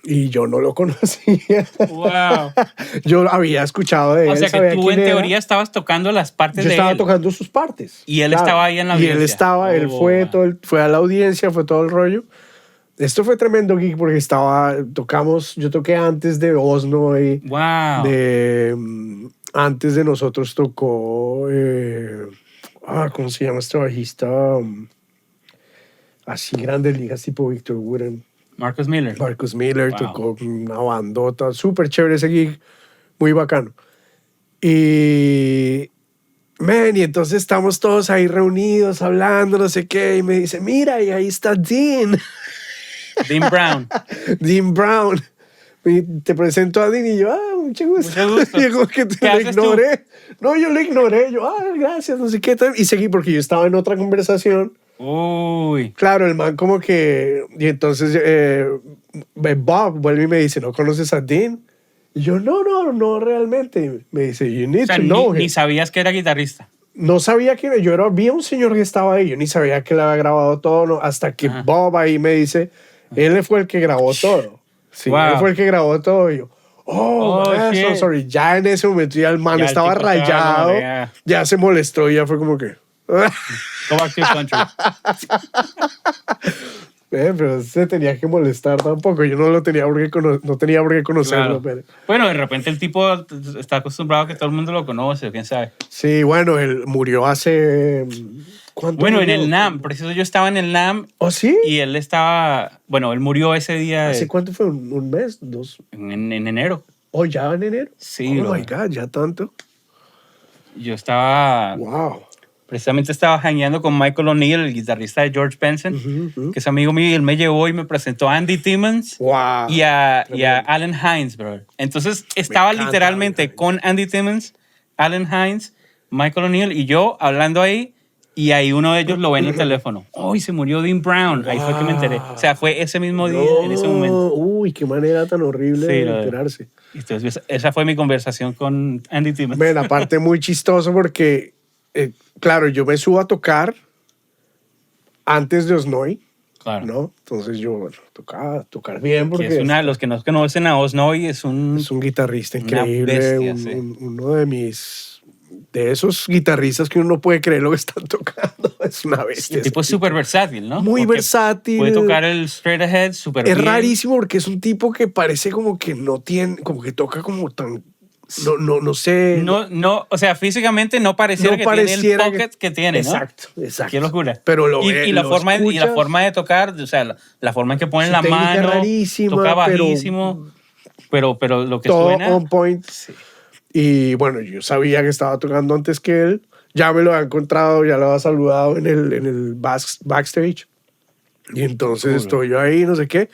Y yo no lo conocía. Wow. Yo había escuchado de él. O sea que sabía tú quién en era. teoría estabas tocando las partes Yo de estaba él. tocando sus partes. Y él estaba ahí en la audiencia. Y él estaba, él fue, fue a la audiencia, fue todo el rollo. Esto fue tremendo gig porque yo toqué antes de Osno y Wow. antes de nosotros tocó, ¿cómo se llama este bajista? Así grandes ligas tipo Victor Wooden. Marcus Miller. Marcus Miller Wow. tocó una bandota, súper chévere ese gig, muy bacano. Y entonces estamos todos ahí reunidos hablando, no sé qué, y me dice, mira, y ahí está Dean. Dean Brown. Dean Brown. Y te presento a Dean y yo, mucho gusto. Mucho gusto. Y como que ¿Qué lo haces tú? ignoré. No, yo lo ignoré. Yo, gracias, no sé qué tal. Y seguí porque yo estaba en otra conversación. Uy. Claro, el man como que... Y entonces Bob vuelve y me dice, ¿no conoces a Dean? Y yo, no, realmente. Me dice, you need O sea, to know him. ni sabías que era guitarrista. No sabía que vi a un señor que estaba ahí. Yo ni sabía que le había grabado todo, no, hasta que Ajá. Bob ahí me dice, él fue el que grabó todo. Sí, Wow. él fue el que grabó todo. Y yo, man, so shit. sorry. Ya en ese momento ya el man Ya el estaba tipo estaba rayado. como que, Ya se molestó y ya fue como que... Go back to your country. Pero se tenía que molestar tampoco. Yo no tenía por qué conocerlo. Claro. Pero... Bueno, de repente el tipo está acostumbrado a que todo el mundo lo conoce, quién sabe. Sí, bueno, él murió hace... ¿Cuánto Bueno, murió? en el NAM, preciso yo estaba en el NAM ¿Oh, sí? y él estaba, bueno, él murió ese día ¿Hace cuánto fue? ¿Un mes? ¿2? en enero. ¿Oh, ya en enero? Sí, Oh, bro. my God, ya tanto. Yo estaba, Wow. precisamente estaba hangueando con Michael O'Neill, el guitarrista de George Benson, que es amigo mío, y él me llevó y me presentó a Andy Timmons Wow. y a Allen Hines, bro. Entonces estaba encanta literalmente Allen Hines. con Andy Timmons, Allen Hines, Michael O'Neill y yo hablando ahí, y ahí uno de ellos lo ve en el teléfono. ¡Uy, se murió Dean Brown! Ahí fue que me enteré. O sea, fue ese mismo día, en ese momento. Uy, qué manera tan horrible Sí, de enterarse. Entonces, esa fue mi conversación con Andy Timmons. Ven, aparte muy chistoso porque, claro, yo me subo a tocar antes de Osnoy, Claro. ¿no? Entonces yo, bueno, tocaba tocar bien porque Que es los que no conocen a Osnoy es un guitarrista una increíble, bestia, sí. uno de esos guitarristas que uno no puede creer lo que están tocando. Es una bestia. el tipo es súper versátil, ¿no? Muy Porque versátil. Puede tocar el straight ahead súper Es bien. rarísimo porque es un tipo que parece como que no tiene, como que toca como tan, no sé. No, o sea, físicamente no pareciera No que pareciera tiene el pocket que tiene, ¿no? Exacto. Qué locura. Pero y la forma de tocar, o sea, la forma en que pone Su la técnica mano, rarísima, toca pero- bajísimo, pero lo que todo suena... on point. Sí. Y bueno, yo sabía que estaba tocando antes que él. Ya me lo había encontrado, ya lo había saludado en el backstage. Y entonces Cool. estoy yo ahí, no sé qué.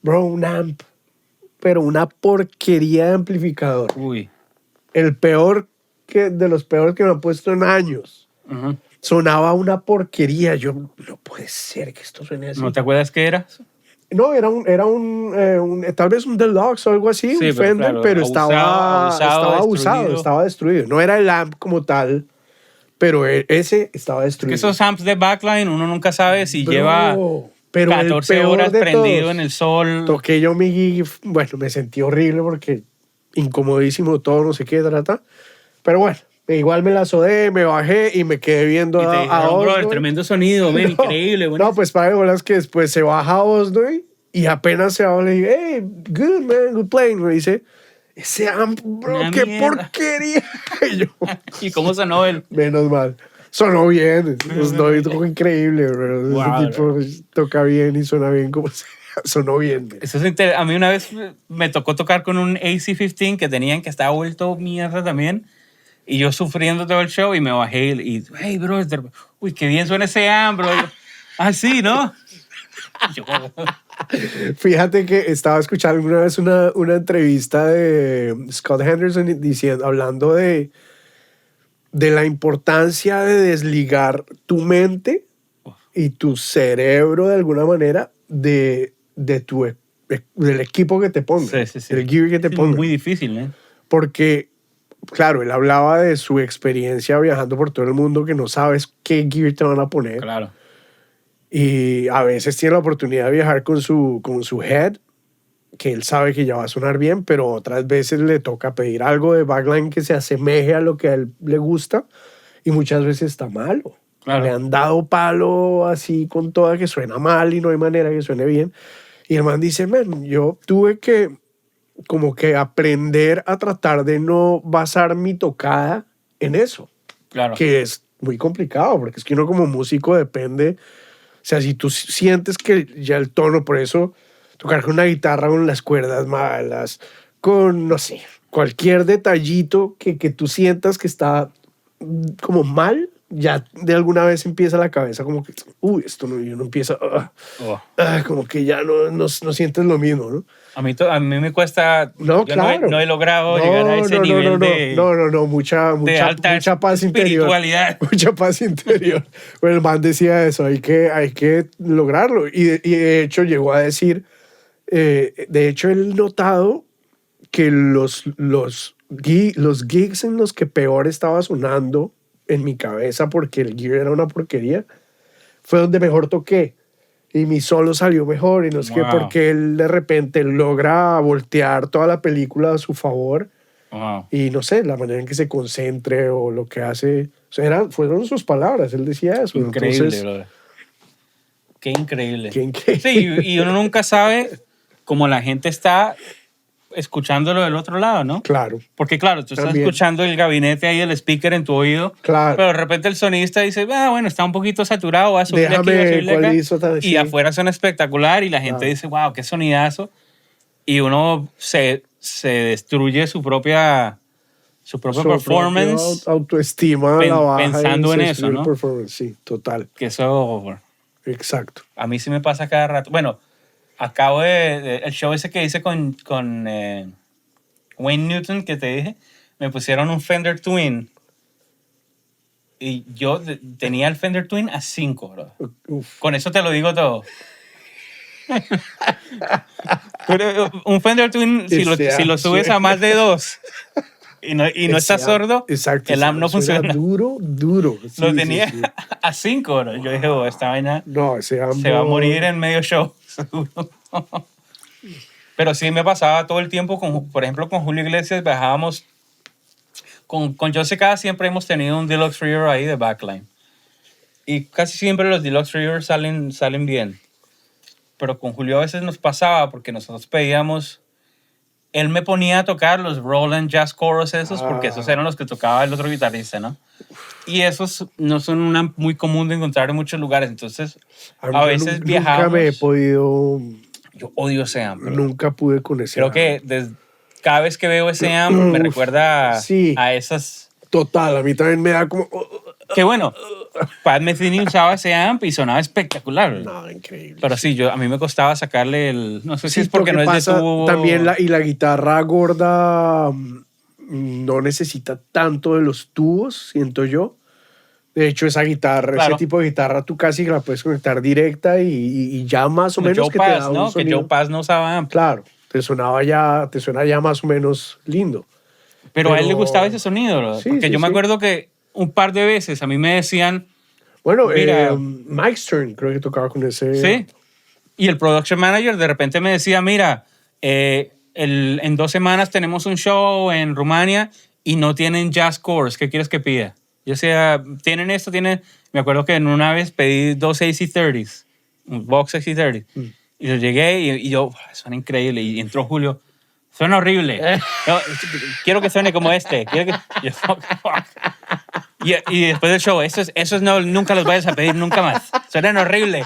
Bro, un amp. Pero una porquería de amplificador. Uy. El peor de los peores que me han puesto en años. Ujú. Sonaba una porquería. Yo, no puede ser que esto suene así. ¿No te acuerdas qué era? No, era tal vez un Deluxe o algo así, Sí, un pero Fender, claro, pero abusado, estaba abusado, destruido. estaba destruido. No era el amp como tal, pero ese estaba Que destruido. esos amps de backline uno nunca sabe si Bro, lleva pero el 14 peor horas de prendido todos, en el sol. Toqué yo mi gig, bueno, me sentí horrible porque incomodísimo todo, no sé qué trata. Pero bueno, igual me la sodé, me bajé y me quedé viendo Y te a dijeron, bro, el Osnoy. tremendo sonido, ven, increíble. No, buenísimo. pues para que bolas que después se baja Osnoy y apenas se va, le digo, hey, good man, good playing. Me dice, ese amp, bro, Una qué mierda. porquería. Y yo, ¿Y cómo sonó él? menos mal. Sonó bien. Snowy tocó increíble, bro. Wow, Ese tipo toca bien y suena bien como sea. Sonó bien. Eso es a mí una vez me tocó tocar con un AC-15 que tenían que estaba vuelto mierda también. Y yo sufriendo todo el show y me bajé y hey, brother, uy, qué bien suena ese amp, bro. Ah, sí, ¿no? Yo, Fíjate que estaba escuchando una vez una entrevista de Scott Henderson diciendo, hablando de la importancia de desligar tu mente y tu cerebro de alguna manera del equipo que te ponga, sí, sí, sí. del gear que te Es ponga. muy difícil, ¿eh? Porque, claro, él hablaba de su experiencia viajando por todo el mundo, que no sabes qué gear te van a poner. Claro. Y a veces tiene la oportunidad de viajar con su head, que él sabe que ya va a sonar bien, pero otras veces le toca pedir algo de backline que se asemeje a lo que a él le gusta y muchas veces está malo. Claro. Le han dado palo así con toda que suena mal y no hay manera que suene bien. Y el man dice, man, yo tuve que como que aprender a tratar de no basar mi tocada en eso, Claro. que es muy complicado, porque es que uno como músico depende, o sea, si tú sientes que ya el tono, por eso tocar con una guitarra con las cuerdas malas, con, no sé, cualquier detallito que tú sientas que está como mal, ya de alguna vez empieza la cabeza como que, uy, esto no, y uno empieza, Oh. como que ya no sientes lo mismo, ¿no? A mí me cuesta. No, Yo claro. no he logrado llegar a ese nivel de alta paz interior. espiritualidad. Mucha paz interior. Bueno, el man decía eso, hay que lograrlo. Y de hecho llegó a decir, de hecho él notado que los gigs en los que peor estaba sonando en mi cabeza porque el gear era una porquería, fue donde mejor toqué. Y mi solo salió mejor y no sé qué, Wow. porque él de repente logra voltear toda la película a su favor Wow. y no sé, la manera en que se concentre o lo que hace, o sea, fueron sus palabras, él decía eso. Increíble, Entonces, brother. Qué increíble. ¿quién qué? Sí, y uno nunca sabe cómo la gente está escuchándolo del otro lado, ¿no? Claro, Porque claro, tú estás También. escuchando el gabinete ahí, el speaker en tu oído, claro. pero de repente el sonista dice, bueno, está un poquito saturado, va a subirle aquí, va a Déjame subirle acá. cuál Y sí. afuera suena espectacular y la gente Claro. dice, wow, qué sonidazo. Y uno se destruye su propia performance, Autoestima la baja pensando y en se eso, destruye el ¿no? performance, sí, total. que eso Exacto. a mí sí me pasa cada rato. Bueno, acabo el show ese que hice con Wayne Newton, que te dije, me pusieron un Fender Twin. Y yo tenía el Fender Twin a 5, bro. Uf. Con eso te lo digo todo. Pero un Fender Twin, si lo subes a más de 2 y no estás sordo, exacto, el amp no suena funciona. duro. Sí, Lo sí, tenía sí. a 5, bro. Yo dije, esta vaina No, ese amp se va a no- morir en medio show. seguro. Pero sí me pasaba todo el tiempo, por ejemplo, con Julio Iglesias bajábamos. Con Jose Cada siempre hemos tenido un Deluxe Reverb ahí de backline. Y casi siempre los Deluxe Reverb salen bien. Pero con Julio a veces nos pasaba porque nosotros pedíamos. Él me ponía a tocar los Roland Jazz Chorus esos porque esos eran los que tocaba el otro guitarrista, ¿no? Y esos no son una muy común de encontrar en muchos lugares. Entonces, mí a yo veces nunca viajábamos. me he podido, Yo odio ese amp. Bro. nunca pude con ese Creo amp. que cada vez que veo ese amp me recuerda Sí. a esas. Total, a mí también me da como... Que bueno, Pat Metheny usaba ese amp y sonaba espectacular. No, increíble. Pero sí, a mí me costaba sacarle el. No sé si es porque lo no que es de pasa tubo. también la guitarra gorda no necesita tanto de los tubos, siento yo. De hecho, esa guitarra, Claro. ese tipo de guitarra, tú casi la puedes conectar directa y ya más o Como menos Joe que Pass, te da un ¿no? Que sonido. Joe Pass no usaba amp. Claro, te suena ya más o menos lindo. Pero a él le gustaba ese sonido, ¿no? Sí, Porque sí, yo me sí. acuerdo que un par de veces a mí me decían, Bueno, Mira. Mike Stern creo que tocaba con ese. sí. Y el production manager de repente me decía, mira, en 2 semanas tenemos un show en Rumania y no tienen jazz chorus. ¿Qué quieres que pida? Yo decía, ¿tienen esto? Me acuerdo que en una vez pedí 2 AC30s, un box AC30. Y yo llegué y yo, suena increíble. Y entró Julio, suena horrible. No, quiero que suene como este. Yo, fuck. Y después del show, esos no, nunca los vayas a pedir nunca más. Suenan horrible.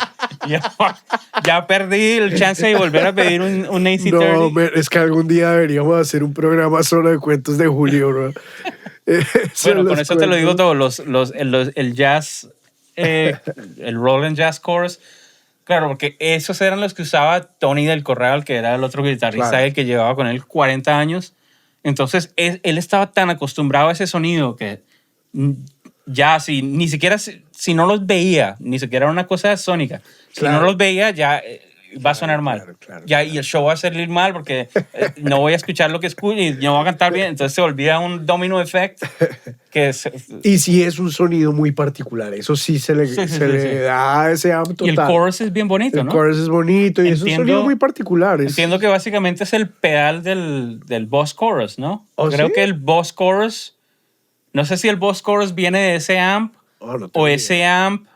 Ya perdí el chance de volver a pedir un AC30. No, es que algún día deberíamos hacer un programa solo de cuentos de Julio, bro. Bueno, con eso te lo digo todo. El jazz, el Roland Jazz Chorus. Claro, porque esos eran los que usaba Tony del Corral, que era el otro guitarrista, claro, el que llevaba con él 40 años. Entonces, él estaba tan acostumbrado a ese sonido que ya, ni siquiera, si no los veía, ni siquiera era una cosa sónica, claro, si no los veía, ya va a sonar mal. Claro. Ya, y el show va a salir mal porque no voy a escuchar lo que escucho y no voy a cantar bien. Entonces se volvía un domino effect. Y sí es un sonido muy particular. Eso sí se le da ese amp total. Y el chorus es bien bonito, ¿no? El chorus es bonito y es un sonido muy particular. Entiendo que básicamente es el pedal del boss chorus, ¿no? Creo que el boss chorus, no sé si el boss chorus viene de ese amp o ese amp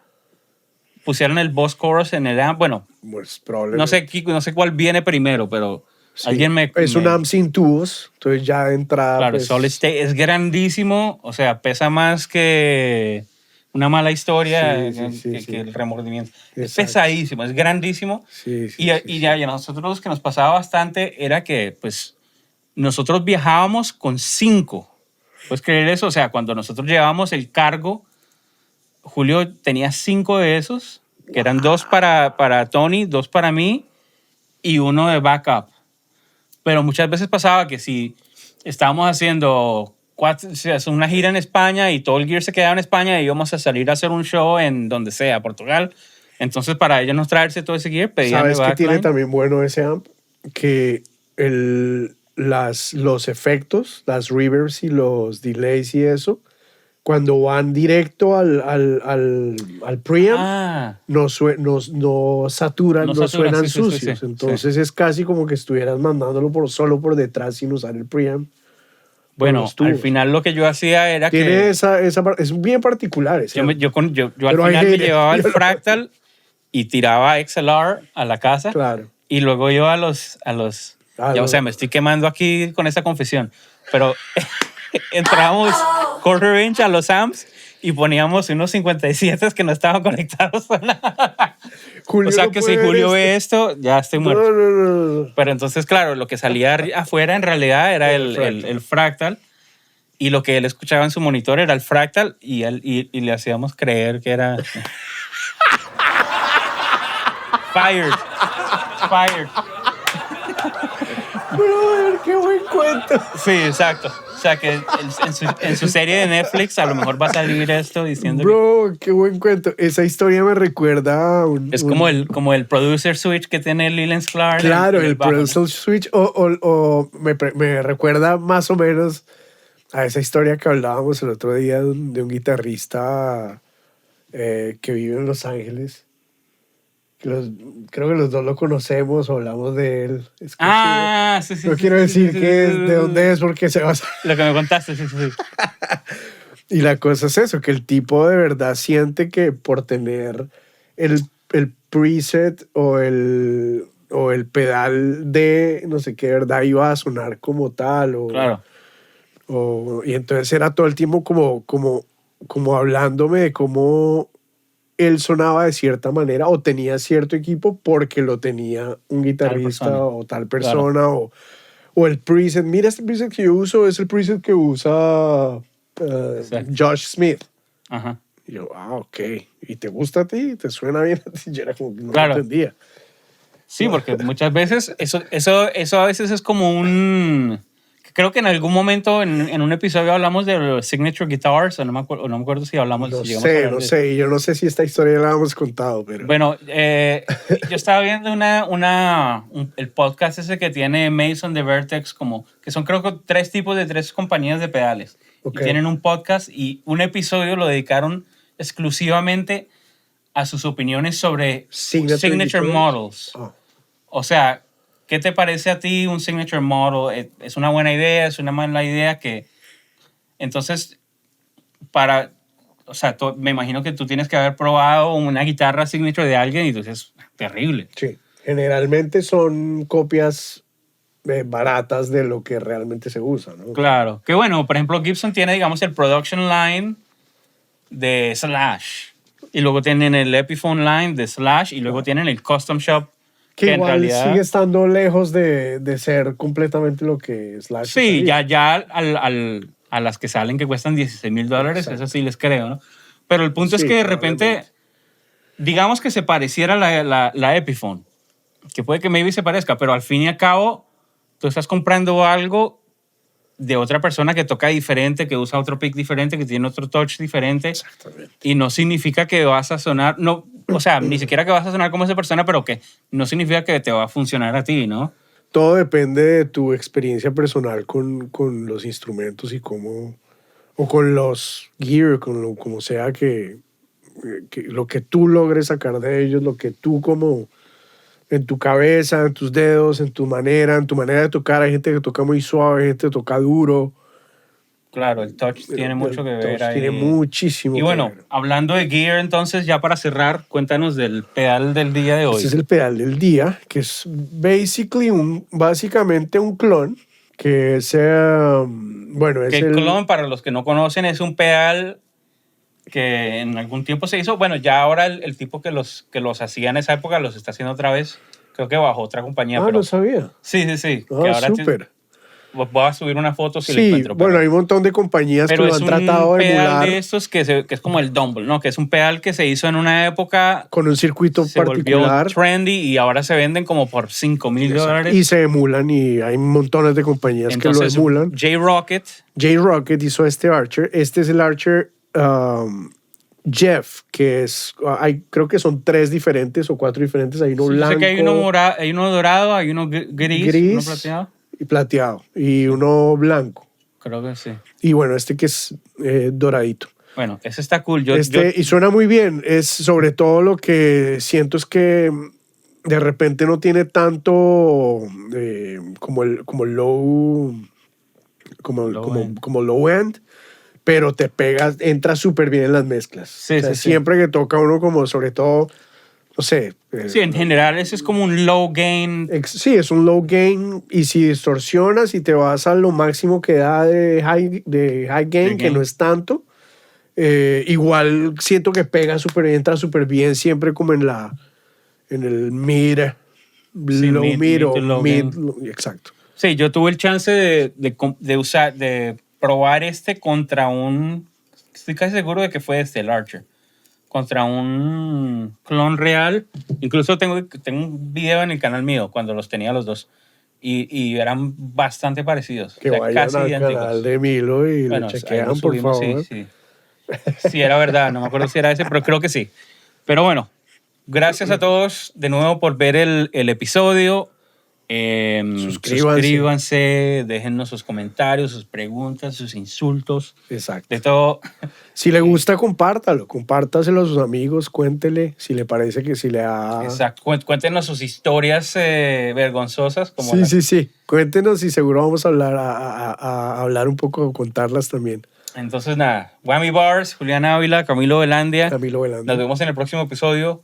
pusieron el boss chorus en el amp. Bueno, pues, no sé cuál viene primero, pero sí, alguien es un amp sin tubos, entonces ya de entrada. Claro, pues, solid state es grandísimo, o sea, pesa más que una mala historia, que el remordimiento. Exacto. Es pesadísimo, es grandísimo. Y a nosotros lo que nos pasaba bastante era que, pues, nosotros viajábamos con 5. ¿Puedes creer eso? O sea, cuando nosotros llevábamos el cargo, Julio tenía 5 de esos, que eran 2 para Tony, 2 para mí y 1 de backup. Pero muchas veces pasaba que si estábamos haciendo una gira en España y todo el gear se quedaba en España y íbamos a salir a hacer un show en donde sea, Portugal, entonces para ellos no traerse todo ese gear, pedían ¿sabes qué tiene también bueno ese amp? Que los efectos, las reverbs y los delays y eso, cuando van directo al preamp, no saturan, no suenan sucios. Entonces es casi como que estuvieras mandándolo solo por detrás sin usar el preamp. Bueno, al final lo que yo hacía era tiene es bien particular. Yo al final me llevaba el Fractal y tiraba XLR a la casa. Claro. Y luego yo o sea, me estoy quemando aquí con esa confesión. Pero entrábamos quarter inch a los amps y poníamos unos 57 que no estaban conectados a nada. O sea que si Julio ve esto, ya estoy muerto. No. Pero entonces, claro, lo que salía afuera en realidad era el Fractal. Y lo que él escuchaba en su monitor era el Fractal y le hacíamos creer que era... Fired. Brother, qué buen cuento. Sí, exacto. O sea, que en su serie de Netflix a lo mejor va a salir esto diciendo... Bro, qué buen cuento. Esa historia me recuerda a como el producer switch que tiene Leland Sklar. Claro, el producer switch. O me recuerda más o menos a esa historia que hablábamos el otro día de un guitarrista que vive en Los Ángeles. Creo que los dos lo conocemos o hablamos de él. Sí. No quiero decir de dónde es porque se va a... Lo que me contaste, sí. Y la cosa es eso, que el tipo de verdad siente que por tener el preset o el pedal de no sé qué, verdad, iba a sonar como tal. Claro. Y entonces era todo el tiempo como hablándome de cómo él sonaba de cierta manera o tenía cierto equipo porque lo tenía un guitarrista o tal persona, claro. o el preset. Mira, este preset que yo uso es el preset que usa Josh Smith. Ajá. Y yo, ok. ¿Y te gusta a ti? ¿Te suena bien a ti? Yo era como que no claro. lo entendía. Sí, porque muchas veces eso a veces es como un... Creo que en algún momento en un episodio hablamos de los signature guitars, o no me acuerdo si hablamos. No sé. Yo no sé si esta historia la hemos contado, pero... Bueno, yo estaba viendo el podcast ese que tiene Mason de Vertex, que son creo que 3 compañías de pedales. Okay. Y tienen un podcast y un episodio lo dedicaron exclusivamente a sus opiniones sobre signature models. Oh. O sea... ¿Qué te parece a ti un signature model? ¿Es una buena idea? ¿Es una mala idea? Entonces, o sea, me imagino que tú tienes que haber probado una guitarra signature de alguien y entonces es terrible. Sí, generalmente son copias baratas de lo que realmente se usa, ¿no? Claro. Que bueno, por ejemplo, Gibson tiene, digamos, el production line de Slash. Y luego tienen el Epiphone Line de Slash y luego tienen el Custom Shop. Que en igual realidad, sigue estando lejos de ser completamente lo que Slash sí, sería. ya a las que salen que cuestan $16,000, Exacto. eso sí les creo, ¿no? Pero el punto es Sí, que de repente, probablemente. digamos que se pareciera la Epiphone, que puede que maybe se parezca, pero al fin y al cabo, tú estás comprando algo de otra persona que toca diferente, que usa otro pick diferente, que tiene otro touch diferente, Exactamente. y no significa que vas a sonar, no, o sea, ni siquiera que vas a sonar como esa persona, pero que no significa que te va a funcionar a ti, ¿no? Todo depende de tu experiencia personal con los instrumentos y cómo, o con los gear, con lo como sea que lo que tú logres sacar de ellos, lo que tú como en tu cabeza, en tus dedos, en tu manera de tocar. Hay gente que toca muy suave, hay gente que toca duro. Claro, el touch tiene mucho que ver ahí. Tiene muchísimo Y que bueno, ver. hablando de gear, entonces, ya para cerrar, cuéntanos del pedal del día de hoy. Este es el pedal del día, que es básicamente un clon, que es, bueno, es Que el clon, para los que no conocen, es un pedal que en algún tiempo se hizo. Bueno, ya ahora el tipo que los hacía en esa época los está haciendo otra vez. Creo que bajo otra compañía, Ah, pero no sabía. sí. Que Ah, ahora súper. voy a subir una foto si la Sí, encuentro. bueno, hay un montón de compañías que pero lo es han un tratado de pedal emular de estos que es como el Dumble, ¿no? Que es un pedal que se hizo en una época, con un circuito se volvió particular. trendy y ahora se venden como por $5,000. Y se emulan y hay montones de compañías Entonces, que lo emulan. J-Rocket, J-Rocket hizo este Archer. Este es el Archer Jeff, que es, creo que son 3 diferentes o 4 diferentes. Hay uno sí, yo blanco, sé que hay uno dorado, hay uno gris, uno plateado. y plateado, y uno blanco. Creo que sí. Y bueno, este que es doradito. Bueno, ese está cool. Y suena muy bien. Es sobre todo lo que siento es que de repente no tiene tanto como el low, como low end, pero te pegas, entra súper bien en las mezclas. Sí, sí. Siempre que toca uno como sobre todo, no sé. Sí, en general ese es como un low gain. Sí, es un low gain, y si distorsionas y te vas a lo máximo que da de high gain, que no es tanto, igual siento que pega súper bien, entra súper bien siempre como en el mid, Sí, low mid o to low mid, gain. exacto. Sí, yo tuve el chance de probar este contra estoy casi seguro de que fue el Archer, contra un clon real. Incluso tengo un video en el canal mío cuando los tenía los dos. Y eran bastante parecidos. Que o sea, vayan casi al idénticos. canal de Milo y Bueno, lo ahí chequean, lo por subimos, favor. sí. Sí, era verdad. No me acuerdo si era ese, pero creo que sí. Pero bueno, gracias a todos de nuevo por ver el episodio. Suscríbanse, déjennos sus comentarios, sus preguntas, sus insultos, Exacto. de todo. Si le gusta, compártaselo a sus amigos, cuéntele si le parece que si le ha... Exacto. Cuéntenos sus historias vergonzosas. Como Sí. Cuéntenos y seguro vamos a hablar, a hablar un poco, contarlas también. Entonces, nada, Whammy Bars, Julián Ávila, Camilo Velandia. Camilo Velandia. Nos vemos en el próximo episodio.